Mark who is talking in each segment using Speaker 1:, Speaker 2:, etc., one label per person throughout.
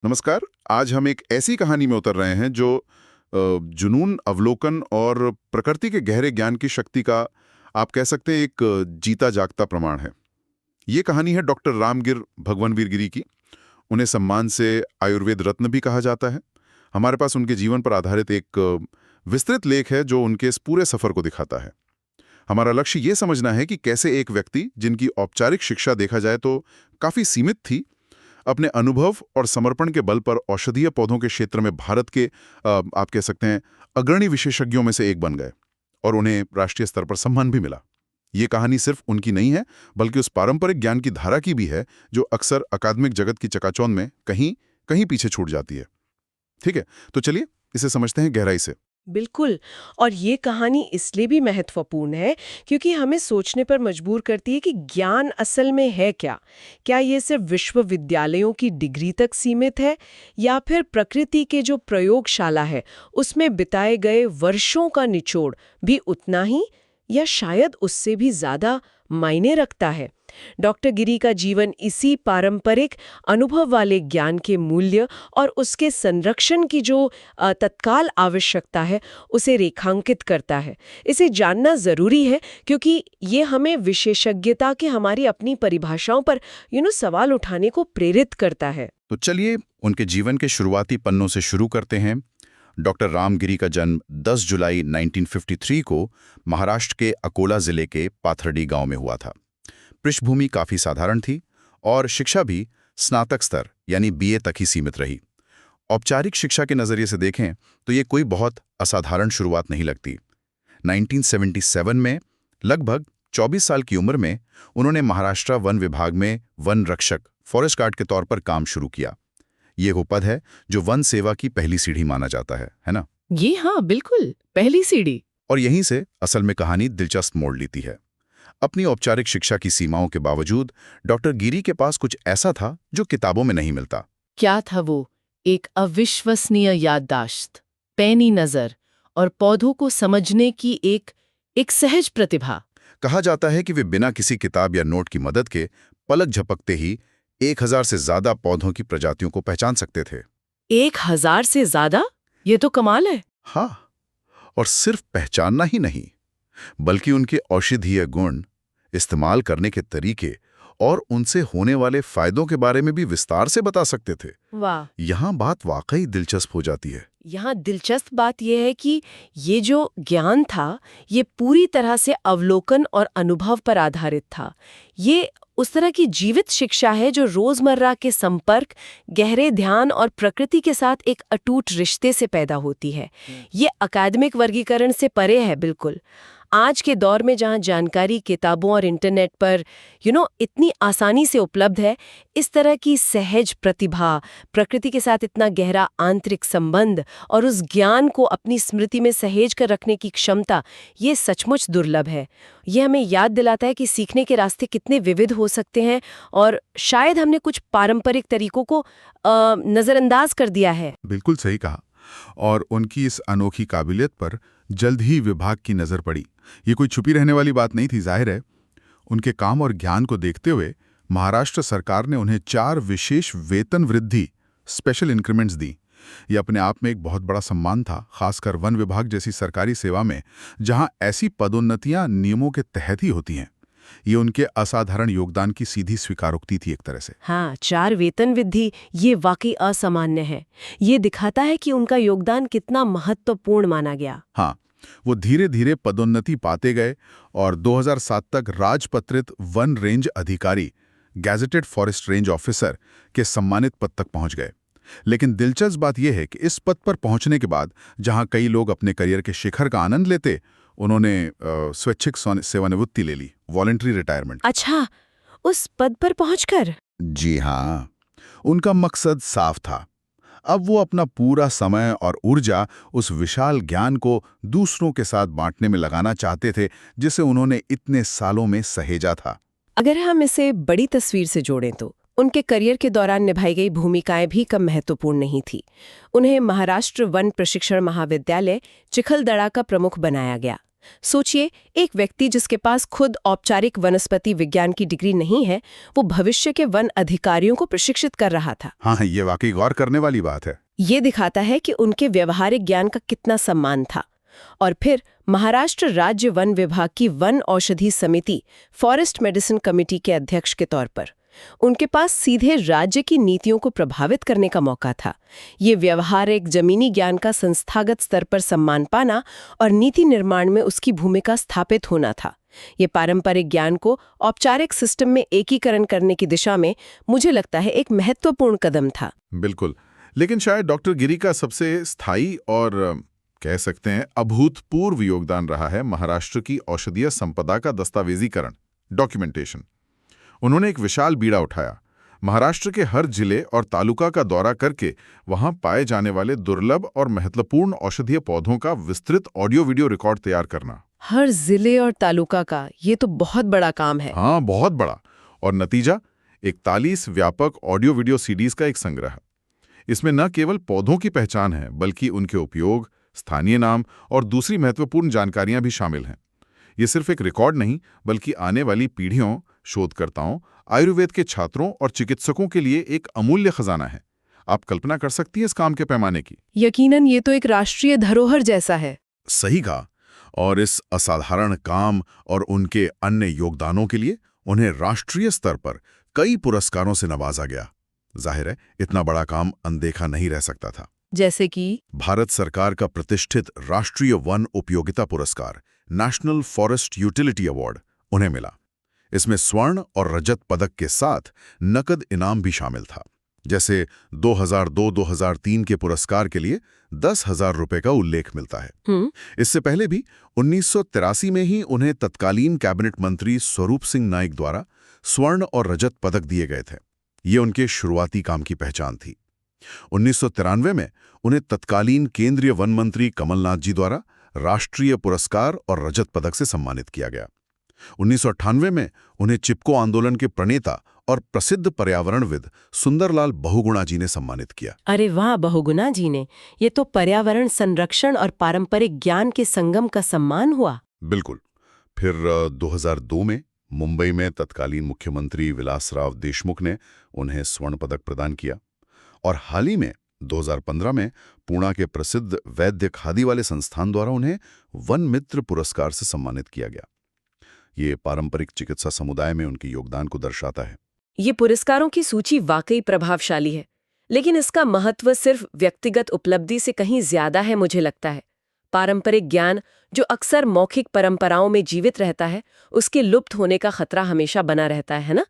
Speaker 1: नमस्कार। आज हम एक ऐसी कहानी में उतर रहे हैं जो जुनून, अवलोकन और प्रकृति के गहरे ज्ञान की शक्ति का आप कह सकते हैं एक जीता जागता प्रमाण है। ये कहानी है डॉक्टर रामगिर भगवानवीर गिरी की। उन्हें सम्मान से आयुर्वेद रत्न भी कहा जाता है। हमारे पास उनके जीवन पर आधारित एक विस्तृत लेख है जो उनके इस पूरे सफर को दिखाता है। हमारा लक्ष्य ये समझना है कि कैसे एक व्यक्ति जिनकी औपचारिक शिक्षा देखा जाए तो काफी सीमित थी, अपने अनुभव और समर्पण के बल पर औषधीय पौधों के क्षेत्र में भारत के आप कह सकते हैं अग्रणी विशेषज्ञों में से एक बन गए और उन्हें राष्ट्रीय स्तर पर सम्मान भी मिला। ये कहानी सिर्फ उनकी नहीं है, बल्कि उस पारंपरिक ज्ञान की धारा की भी है जो अक्सर अकादमिक जगत की चकाचौंध में कहीं कहीं पीछे छूट जाती है। ठीक है, तो चलिए इसे समझते हैं गहराई से।
Speaker 2: बिल्कुल। और ये कहानी इसलिए भी महत्वपूर्ण है क्योंकि हमें सोचने पर मजबूर करती है कि ज्ञान असल में है क्या। क्या ये सिर्फ विश्वविद्यालयों की डिग्री तक सीमित है, या फिर प्रकृति के जो प्रयोगशाला है उसमें बिताए गए वर्षों का निचोड़ भी उतना ही, या शायद उससे भी ज्यादा मायने रखता है। डॉक्टर गिरी का जीवन इसी पारंपरिक अनुभव वाले ज्ञान के मूल्य और उसके संरक्षण की जो तत्काल आवश्यकता है उसे रेखांकित करता है। इसे जानना जरूरी है क्योंकि ये हमें विशेषज्ञता के हमारी अपनी परिभाषाओं पर सवाल उठाने को प्रेरित करता है।
Speaker 1: तो चलिए उनके जीवन के शुरुआती पन्नों से शुरू करते हैं। डॉक्टर रामगिरी का जन्म 10 जुलाई 1953 को महाराष्ट्र के अकोला जिले के पाथर्डी गांव में हुआ था। पृष्ठभूमि काफी साधारण थी और शिक्षा भी स्नातक स्तर यानी बीए तक ही सीमित रही। औपचारिक शिक्षा के नजरिए से देखें तो ये कोई बहुत असाधारण शुरुआत नहीं लगती। 1977 में लगभग 24 साल की उम्र में उन्होंने महाराष्ट्र वन विभाग में वन रक्षक फॉरेस्ट गार्ड के तौर पर काम शुरू किया। ये वो पद है जो वन सेवा की पहली सीढ़ी माना जाता है ना?
Speaker 2: ये हाँ, बिल्कुल पहली सीढ़ी।
Speaker 1: और यहीं से असल में कहानी दिलचस्प मोड़ लेती है। अपनी औपचारिक शिक्षा की सीमाओं के बावजूद डॉक्टर गिरी के पास कुछ ऐसा था जो किताबों में नहीं मिलता।
Speaker 2: क्या था वो? एक अविश्वसनीय याददाश्त, पैनी नजर और पौधों को समझने की एक सहज प्रतिभा।
Speaker 1: कहा जाता है कि वे बिना किसी किताब या नोट की मदद के पलक झपकते ही 1000 से ज्यादा पौधों की प्रजातियों को पहचान सकते थे।
Speaker 2: 1000 से ज्यादा? ये तो कमाल है।
Speaker 1: हाँ, और सिर्फ पहचानना ही नहीं, बल्कि उनके औषधीय गुण, इस्तेमाल करने के तरीके और उनसे होने वाले फायदों के बारे में भी विस्तार से बता सकते थे।
Speaker 2: वाह!
Speaker 1: यहाँ बात वाकई दिलचस्प हो जाती है।
Speaker 2: यहाँ दिलचस्प बात यह है कि ये जो ज्ञान था, ये पूरी तरह से अवलोकन और अनुभव पर आधारित था। ये उस तरह की जीवित शिक्षा है जो रोजमर्रा के संपर्क, गहरे ध्यान और प्रकृति के साथ एक अटूट रिश्ते से पैदा होती है। ये अकादमिक वर्गीकरण से परे है बिल्कुल। आज के दौर में जहाँ जानकारी किताबों और इंटरनेट पर इतनी आसानी से उपलब्ध है, इस तरह की सहज प्रतिभा, प्रकृति के साथ इतना गहरा आंतरिक संबंध और उस ज्ञान को अपनी स्मृति में सहेज कर रखने की क्षमता, ये सचमुच दुर्लभ है। ये हमें याद दिलाता है कि सीखने के रास्ते कितने विविध हो सकते हैं और शायद हमने कुछ पारंपरिक तरीकों को नज़रअंदाज कर दिया है।
Speaker 1: बिल्कुल सही कहा। और उनकी इस अनोखी काबिलियत पर जल्द ही विभाग की नजर पड़ी। ये कोई छुपी रहने वाली बात नहीं थी, जाहिर है। उनके काम और ज्ञान को देखते हुए महाराष्ट्र सरकार ने उन्हें 4 विशेष वेतन वृद्धि स्पेशल इंक्रीमेंट्स दी। ये अपने आप में एक बहुत बड़ा सम्मान था, खासकर वन विभाग जैसी सरकारी सेवा में, जहां ऐसी पदोन्नतियां नियमों के तहत ही होती हैं। ये उनके असाधारण योगदान की सीधी स्वीकारोक्ति थी एक तरह से।
Speaker 2: हाँ, 4 वेतन वृद्धि ये वाकई असामान्य है। ये दिखाता है कि उनका योगदान कितना महत्वपूर्ण माना गया।
Speaker 1: हाँ, वो धीरे धीरे पदोन्नति पाते गए और 2007 तक राजपत्रित वन रेंज अधिकारी, गैजेटेड फॉरेस्ट रेंज ऑफिसर के सम्मानित पद तक पहुंच गए। लेकिन दिलचस्प बात यह है कि इस पद पर पहुंचने के बाद जहां कई लोग अपने करियर के शिखर का आनंद लेते, उन्होंने स्वैच्छिक सेवानिवृत्ति ले ली, वॉलंटरी रिटायरमेंट।
Speaker 2: अच्छा, उस पद पर पहुंचकर?
Speaker 1: जी हाँ, उनका मकसद साफ था। अब वो अपना पूरा समय और ऊर्जा उस विशाल ज्ञान को दूसरों के साथ बांटने में लगाना चाहते थे, जिसे उन्होंने इतने सालों में सहेजा था।
Speaker 2: अगर हम इसे बड़ी तस्वीर से जोड़ें तो उनके करियर के दौरान निभाई गई भूमिकाएं भी कम महत्वपूर्ण नहीं थी। उन्हें महाराष्ट्र वन प्रशिक्षण महाविद्यालय चिखलदरा का प्रमुख बनाया गया। सोचिए, एक व्यक्ति जिसके पास खुद औपचारिक वनस्पति विज्ञान की डिग्री नहीं है, वो भविष्य के वन अधिकारियों को प्रशिक्षित कर रहा था।
Speaker 1: हाँ, ये वाकई गौर करने वाली बात है।
Speaker 2: ये दिखाता है कि उनके व्यवहारिक ज्ञान का कितना सम्मान था। और फिर महाराष्ट्र राज्य वन विभाग की वन औषधि समिति, फॉरेस्ट मेडिसिन कमेटी के अध्यक्ष के तौर पर उनके पास सीधे राज्य की नीतियों को प्रभावित करने का मौका था। ये व्यवहारिक जमीनी ज्ञान का संस्थागत स्तर पर सम्मान पाना और नीति निर्माण में उसकी भूमिका स्थापित होना था। ये पारंपरिक ज्ञान को औपचारिक सिस्टम में एकीकरण करने की दिशा में मुझे लगता है एक महत्वपूर्ण कदम था।
Speaker 1: बिल्कुल, लेकिन शायद डॉक्टर गिरी का सबसे स्थायी और कह सकते हैं अभूतपूर्व योगदान रहा है महाराष्ट्र की औषधीय संपदा का दस्तावेजीकरण, डॉक्यूमेंटेशन। उन्होंने एक विशाल बीड़ा उठाया, महाराष्ट्र के हर जिले और तालुका का दौरा करके वहां पाए जाने वाले दुर्लभ और महत्वपूर्ण औषधीय पौधों का विस्तृत ऑडियो वीडियो रिकॉर्ड तैयार करना।
Speaker 2: हर जिले और तालुका का ये तो बहुत बड़ा काम है।
Speaker 1: हाँ, बहुत बड़ा। और नतीजा 41 व्यापक ऑडियो वीडियो सीडीज का एक संग्रह। इसमें न केवल पौधों की पहचान है, बल्कि उनके उपयोग, स्थानीय नाम और दूसरी महत्वपूर्ण जानकारियां भी शामिल हैं। ये सिर्फ एक रिकॉर्ड नहीं, बल्कि आने वाली पीढ़ियों, शोधकर्ताओं, आयुर्वेद के छात्रों और चिकित्सकों के लिए एक अमूल्य खजाना है। आप कल्पना कर सकती हैं इस काम के पैमाने की?
Speaker 2: यकीनन ये तो एक राष्ट्रीय धरोहर जैसा है।
Speaker 1: सही कहा। और इस असाधारण काम और उनके अन्य योगदानों के लिए उन्हें राष्ट्रीय स्तर पर कई पुरस्कारों से नवाजा गया। जाहिर है, इतना बड़ा काम अनदेखा नहीं रह सकता था।
Speaker 2: जैसे कि
Speaker 1: भारत सरकार का प्रतिष्ठित राष्ट्रीय वन उपयोगिता पुरस्कार, नेशनल फॉरेस्ट यूटिलिटी अवार्ड, उन्हें मिला। इसमें स्वर्ण और रजत पदक के साथ नकद इनाम भी शामिल था। जैसे 2002-2003 के पुरस्कार के लिए 10,000 रुपए का उल्लेख मिलता है। इससे पहले भी 1983 में ही उन्हें तत्कालीन कैबिनेट मंत्री स्वरूप सिंह नाइक द्वारा स्वर्ण और रजत पदक दिए गए थे। ये उनके शुरुआती काम की पहचान थी। 1993 में उन्हें तत्कालीन केंद्रीय वन मंत्री कमलनाथ जी द्वारा राष्ट्रीय पुरस्कार और रजत पदक से सम्मानित किया गया। 1998 में उन्हें चिपको आंदोलन के प्रणेता और प्रसिद्ध पर्यावरणविद सुंदरलाल बहुगुणा जी ने सम्मानित किया।
Speaker 2: अरे वाह, बहुगुणा जी ने! ये तो पर्यावरण संरक्षण और पारंपरिक ज्ञान के संगम का सम्मान हुआ।
Speaker 1: बिल्कुल। फिर 2002 में मुंबई में तत्कालीन मुख्यमंत्री विलासराव देशमुख ने उन्हें स्वर्ण पदक प्रदान किया। और हाल ही में 2015 में पुणे के प्रसिद्ध वैद्य खादी वाले संस्थान द्वारा उन्हें वन मित्र पुरस्कार से सम्मानित किया गया। ये पारंपरिक चिकित्सा समुदाय में उनके योगदान को दर्शाता है।
Speaker 2: ये पुरस्कारों की सूची वाकई प्रभावशाली है, लेकिन इसका महत्व सिर्फ व्यक्तिगत उपलब्धि से कहीं ज्यादा है मुझे लगता है। पारंपरिक ज्ञान जो अक्सर मौखिक परंपराओं में जीवित रहता है, उसके लुप्त होने का खतरा हमेशा बना रहता है ना?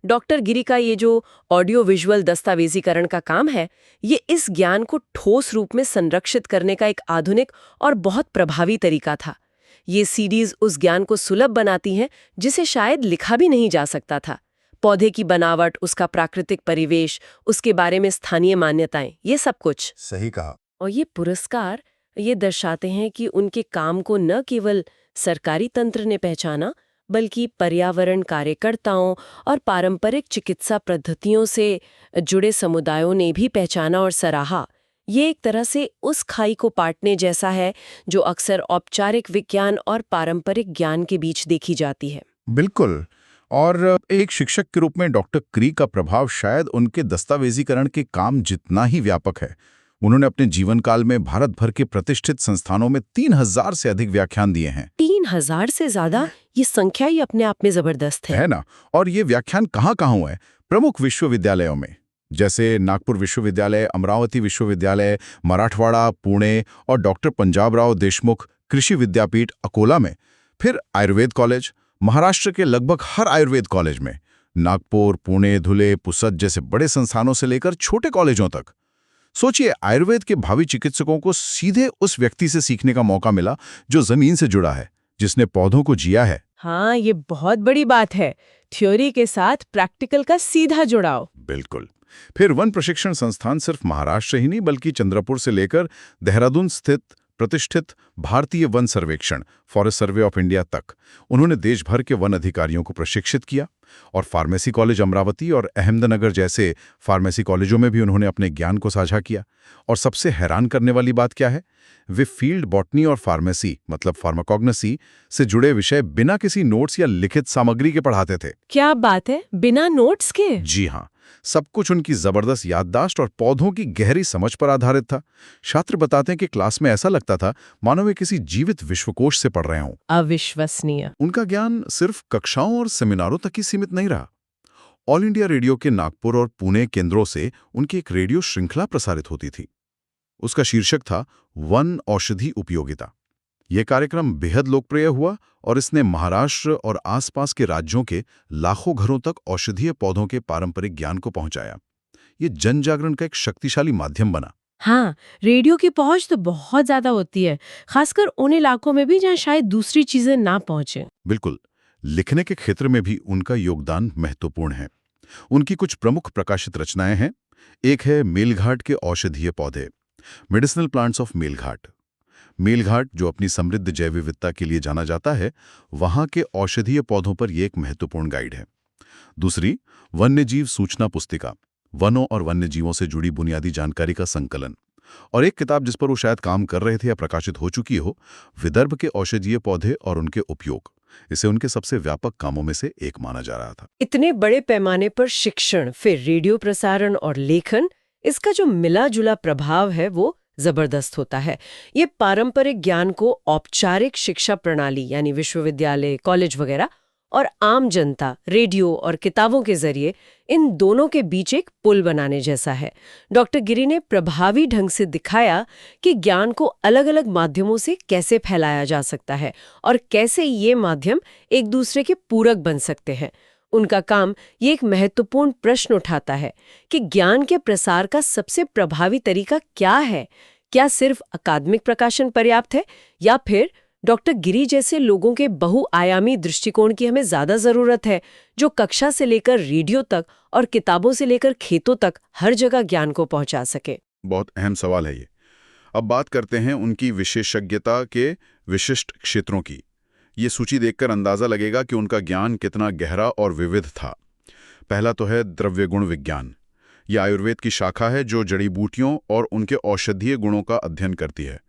Speaker 2: डॉक्टर गिरी का ये जो ऑडियो विजुअल दस्तावेजीकरण का काम है, ये इस ज्ञान को ठोस रूप में संरक्षित करने का एक आधुनिक और बहुत प्रभावी तरीका था। ये सीडीज उस ज्ञान को सुलभ बनाती हैं जिसे शायद लिखा भी नहीं जा सकता था। पौधे की बनावट, उसका प्राकृतिक परिवेश, उसके बारे में स्थानीय मान्यताएं, ये सब कुछ।
Speaker 1: सही कहा।
Speaker 2: और ये पुरस्कार ये दर्शाते हैं कि उनके काम को न केवल सरकारी तंत्र ने पहचाना, बल्कि पर्यावरण कार्यकर्ताओं और पारंपरिक चिकित्सा पद्धतियों से जुड़े समुदायों ने भी पहचाना और सराहा। ये एक तरह से उस खाई को पाटने जैसा है जो अक्सर औपचारिक विज्ञान और पारंपरिक ज्ञान के बीच देखी जाती है।
Speaker 1: बिल्कुल। और एक शिक्षक के रूप में डॉक्टर क्री का प्रभाव शायद उनके दस्तावेजीकरण के काम जितना ही व्यापक है। उन्होंने अपने जीवन काल में भारत भर के प्रतिष्ठित संस्थानों में 3000 से अधिक व्याख्यान दिए हैं।
Speaker 2: 3000 से ज्यादा? ये संख्या ही अपने आप में जबरदस्त है
Speaker 1: ना? और ये व्याख्यान कहाँ हुए? प्रमुख विश्वविद्यालयों में, जैसे नागपुर विश्वविद्यालय, अमरावती विश्वविद्यालय, मराठवाड़ा, पुणे और डॉक्टर पंजाबराव देशमुख कृषि विद्यापीठ अकोला में। फिर आयुर्वेद कॉलेज, महाराष्ट्र के लगभग हर आयुर्वेद कॉलेज में, नागपुर, पुणे, धुले, पुसद जैसे बड़े संस्थानों से लेकर छोटे कॉलेजों तक। सोचिए, आयुर्वेद के भावी चिकित्सकों को सीधे उस व्यक्ति से सीखने का मौका मिला जो जमीन से जुड़ा है, जिसने पौधों को जिया है।
Speaker 2: हाँ, ये बहुत बड़ी बात है। थ्योरी के साथ प्रैक्टिकल का सीधा जुड़ाव।
Speaker 1: बिल्कुल। फिर वन प्रशिक्षण संस्थान सिर्फ महाराष्ट्र ही नहीं, बल्कि चंद्रपुर से लेकर देहरादून स्थित प्रतिष्ठित भारतीय वन सर्वेक्षण, फॉरेस्ट सर्वे ऑफ इंडिया तक उन्होंने देश भर के वन अधिकारियों को प्रशिक्षित किया। और फार्मेसी कॉलेज अमरावती और अहमदनगर जैसे फार्मेसी कॉलेजों में भी उन्होंने अपने ज्ञान को साझा किया। और सबसे हैरान करने वाली बात क्या है, वे फील्ड बॉटनी और फार्मेसी मतलब फार्माकोग्नसी से जुड़े विषय बिना किसी नोट्स या लिखित सामग्री के पढ़ाते थे।
Speaker 2: क्या बात है, बिना नोट्स के?
Speaker 1: जी हाँ, सब कुछ उनकी जबरदस्त याददाश्त और पौधों की गहरी समझ पर आधारित था। छात्र बताते हैं कि क्लास में ऐसा लगता था मानो वे किसी जीवित विश्वकोश से पढ़ रहे हों।
Speaker 2: अविश्वसनीय।
Speaker 1: उनका ज्ञान सिर्फ कक्षाओं और सेमिनारों तक ही सीमित नहीं रहा। ऑल इंडिया रेडियो के नागपुर और पुणे केंद्रों से उनकी एक रेडियो श्रृंखला प्रसारित होती थी। उसका शीर्षक था वन औषधि उपयोगिता। यह कार्यक्रम बेहद लोकप्रिय हुआ और इसने महाराष्ट्र और आसपास के राज्यों के लाखों घरों तक औषधीय पौधों के पारंपरिक ज्ञान को पहुंचाया। ये जन जागरण का एक शक्तिशाली माध्यम बना।
Speaker 2: हाँ, रेडियो की पहुंच तो बहुत ज्यादा होती है, खासकर उन इलाकों में भी जहाँ शायद दूसरी चीजें ना पहुंचे।
Speaker 1: बिल्कुल, लिखने के क्षेत्र में भी उनका योगदान महत्वपूर्ण है। उनकी कुछ प्रमुख प्रकाशित रचनाएं हैं। एक है मेलघाट के औषधीय पौधे, medicinal plants of Melghat. Melghat, जो अपनी समृद्ध जैव विविधता के लिए जाना जाता है, वहां के औषधीय पौधों पर यह एक महत्वपूर्ण गाइड है। दूसरी, वन्यजीव सूचना पुस्तिका, वनों और वन्यजीवों से जुड़ी बुनियादी जानकारी का संकलन। और एक किताब जिस पर वो शायद काम कर रहे थे या प्रकाशित हो चुकी हो, विदर्भ के औषधीय पौधे और उनके उपयोग। इसे उनके सबसे व्यापक कामों में से एक माना जा रहा था।
Speaker 2: इतने बड़े पैमाने पर शिक्षण, फिर रेडियो प्रसारण और लेखन, इसका जो मिला जुला प्रभाव है वो जबरदस्त होता है। ये पारंपरिक ज्ञान को औपचारिक शिक्षा प्रणाली यानी विश्वविद्यालय, कॉलेज वगैरह, और आम जनता, रेडियो और किताबों के जरिए, इन दोनों के बीच एक पुल बनाने जैसा है। डॉक्टर गिरी ने प्रभावी ढंग से दिखाया कि ज्ञान को अलग अलग माध्यमों से कैसे फैलाया जा सकता है और कैसे ये माध्यम एक दूसरे के पूरक बन सकते हैं। उनका काम ये एक महत्वपूर्ण प्रश्न उठाता है कि ज्ञान के प्रसार का सबसे प्रभावी तरीका क्या है? क्या सिर्फ अकादमिक प्रकाशन पर्याप्त है, या फिर डॉक्टर गिरी जैसे लोगों के बहुआयामी दृष्टिकोण की हमें ज्यादा जरूरत है, जो कक्षा से लेकर रेडियो तक और किताबों से लेकर खेतों तक हर जगह ज्ञान को पहुंचा सके?
Speaker 1: बहुत अहम सवाल है ये। अब बात करते हैं उनकी विशेषज्ञता के विशिष्ट क्षेत्रों की। ये सूची देखकर अंदाजा लगेगा कि उनका ज्ञान कितना गहरा और विविध था। पहला तो है द्रव्य गुण विज्ञान। यह आयुर्वेद की शाखा है जो जड़ी बूटियों और उनके औषधीय गुणों का अध्ययन करती है।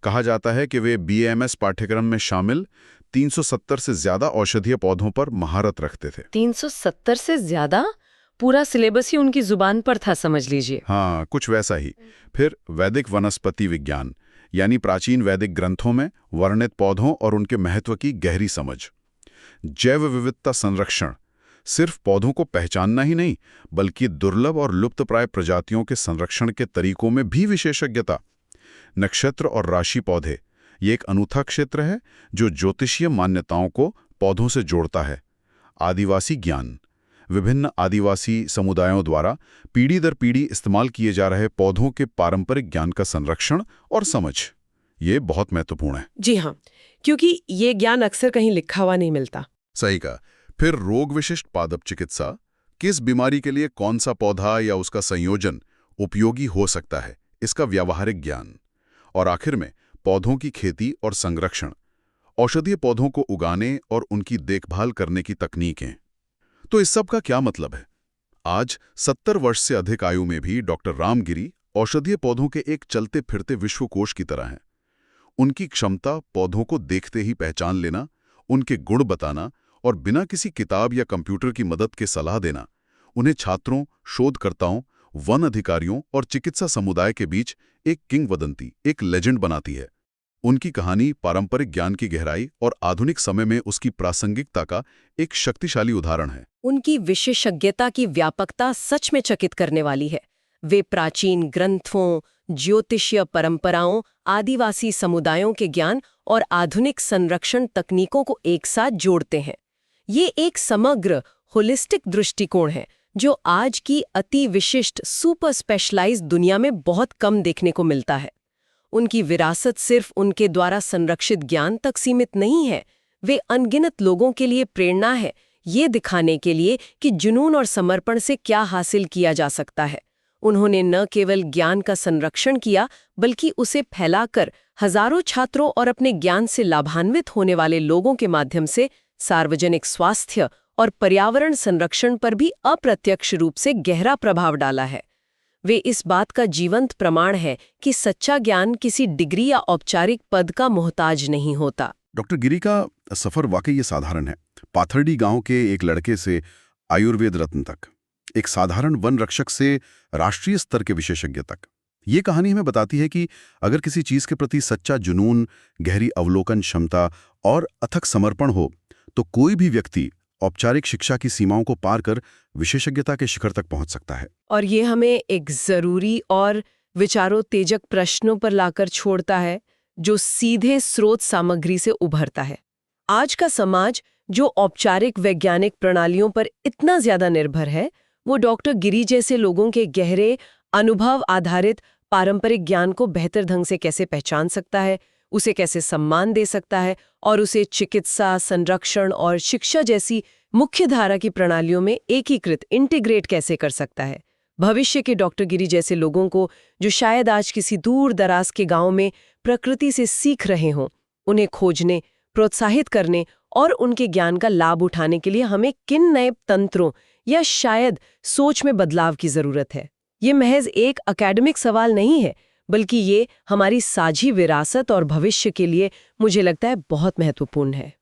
Speaker 1: कहा जाता है कि वे BAMS पाठ्यक्रम में शामिल 370 से ज्यादा औषधीय पौधों पर महारत रखते थे।
Speaker 2: 370 से ज्यादा? पूरा सिलेबस ही उनकी जुबान पर था, समझ लीजिए।
Speaker 1: हाँ, कुछ वैसा ही। फिर वैदिक वनस्पति विज्ञान, यानी प्राचीन वैदिक ग्रंथों में वर्णित पौधों और उनके महत्व की गहरी समझ। जैव विविधता संरक्षण, सिर्फ पौधों को पहचानना ही नहीं, बल्कि दुर्लभ और लुप्तप्राय प्रजातियों के संरक्षण के तरीकों में भी विशेषज्ञता। नक्षत्र और राशि पौधे, ये एक अनूठा क्षेत्र है जो ज्योतिषीय मान्यताओं को पौधों से जोड़ता है। आदिवासी ज्ञान, विभिन्न आदिवासी समुदायों द्वारा पीढ़ी दर पीढ़ी इस्तेमाल किए जा रहे पौधों के पारंपरिक ज्ञान का संरक्षण और समझ, ये बहुत महत्वपूर्ण है।
Speaker 2: जी हाँ, क्योंकि ये ज्ञान अक्सर कहीं लिखा हुआ नहीं मिलता।
Speaker 1: सही कहा। फिर रोग विशिष्ट पादप चिकित्सा, किस बीमारी के लिए कौन सा पौधा या उसका संयोजन उपयोगी हो सकता है, इसका व्यावहारिक ज्ञान। और आखिर में पौधों की खेती और संरक्षण, औषधीय पौधों को उगाने और उनकी देखभाल करने की तकनीकें। तो इस सब का क्या मतलब है? आज 70 वर्ष से अधिक आयु में भी डॉक्टर रामगिरी औषधीय पौधों के एक चलते फिरते विश्वकोश की तरह हैं। उनकी क्षमता पौधों को देखते ही पहचान लेना, उनके गुण बताना और बिना किसी किताब या कंप्यूटर की मदद के सलाह देना, उन्हें छात्रों, शोधकर्ताओं, वन अधिकारियों और चिकित्सा समुदाय के बीच एक किंवदंती, एक लेजेंड बनाती है। उनकी कहानी पारंपरिक ज्ञान की गहराई और आधुनिक समय में उसकी प्रासंगिकता का एक शक्तिशाली उदाहरण है।
Speaker 2: उनकी विशेषज्ञता की व्यापकता सच में चकित करने वाली है। वे प्राचीन ग्रंथों, ज्योतिषीय परंपराओं, आदिवासी समुदायों के ज्ञान और आधुनिक संरक्षण तकनीकों को एक साथ जोड़ते हैं। ये एक समग्र, होलिस्टिक दृष्टिकोण है जो आज की अति विशिष्ट सुपर स्पेशलाइज्ड दुनिया में बहुत कम देखने को मिलता है। उनकी विरासत सिर्फ उनके द्वारा संरक्षित ज्ञान तक सीमित नहीं है, वे अनगिनत लोगों के लिए प्रेरणा है, ये दिखाने के लिए कि जुनून और समर्पण से क्या हासिल किया जा सकता है। उन्होंने न केवल ज्ञान का संरक्षण किया, बल्कि उसे फैलाकर हजारों छात्रों और अपने ज्ञान से लाभान्वित होने वाले लोगों के माध्यम से सार्वजनिक स्वास्थ्य और पर्यावरण संरक्षण पर भी अप्रत्यक्ष रूप से गहरा प्रभाव डाला है। वे इस बात का जीवंत प्रमाण है कि सच्चा ज्ञान किसी डिग्री या औपचारिक पद का मोहताज नहीं होता।
Speaker 3: डॉक्टर गिरी का सफर वाकई ये साधारण है। पाथर्डी गांव के एक लड़के से आयुर्वेद रत्न तक, एक साधारण वन रक्षक से राष्ट्रीय स्तर के विशेषज्ञ तक। ये कहानी हमें बताती है कि अगर किसी चीज के प्रति सच्चा जुनून, गहरी अवलोकन क्षमता और अथक समर्पण हो, तो कोई भी व्यक्ति औपचारिक शिक्षा की सीमाओं को पार कर विशेषज्ञता के शिखर तक पहुंच सकता है।
Speaker 2: और ये हमें एक जरूरी और विचारोत्तेजक प्रश्नों पर लाकर छोड़ता है, जो सीधे स्रोत सामग्री से उभरता है। आज का समाज जो औपचारिक वैज्ञानिक प्रणालियों पर इतना ज्यादा निर्भर है, वो डॉक्टर गिरी जैसे लोगों के गहरे अनुभव आधारित पारंपरिक ज्ञान को बेहतर ढंग से कैसे पहचान सकता है, उसे कैसे सम्मान दे सकता है और उसे चिकित्सा, संरक्षण और शिक्षा जैसी मुख्य धारा की प्रणालियों में एकीकृत इंटीग्रेट कैसे कर सकता है। भविष्य के डॉक्टर गिरी जैसे लोगों को, जो शायद आज किसी दूर दराज के गांव में प्रकृति से सीख रहे हों, उन्हें खोजने, प्रोत्साहित करने और उनके ज्ञान का लाभ उठाने के लिए हमें किन नए तंत्रों या शायद सोच में बदलाव की जरूरत है। ये महज एक एकेडमिक सवाल नहीं है, बल्कि ये हमारी साझी विरासत और भविष्य के लिए मुझे लगता है बहुत महत्वपूर्ण है।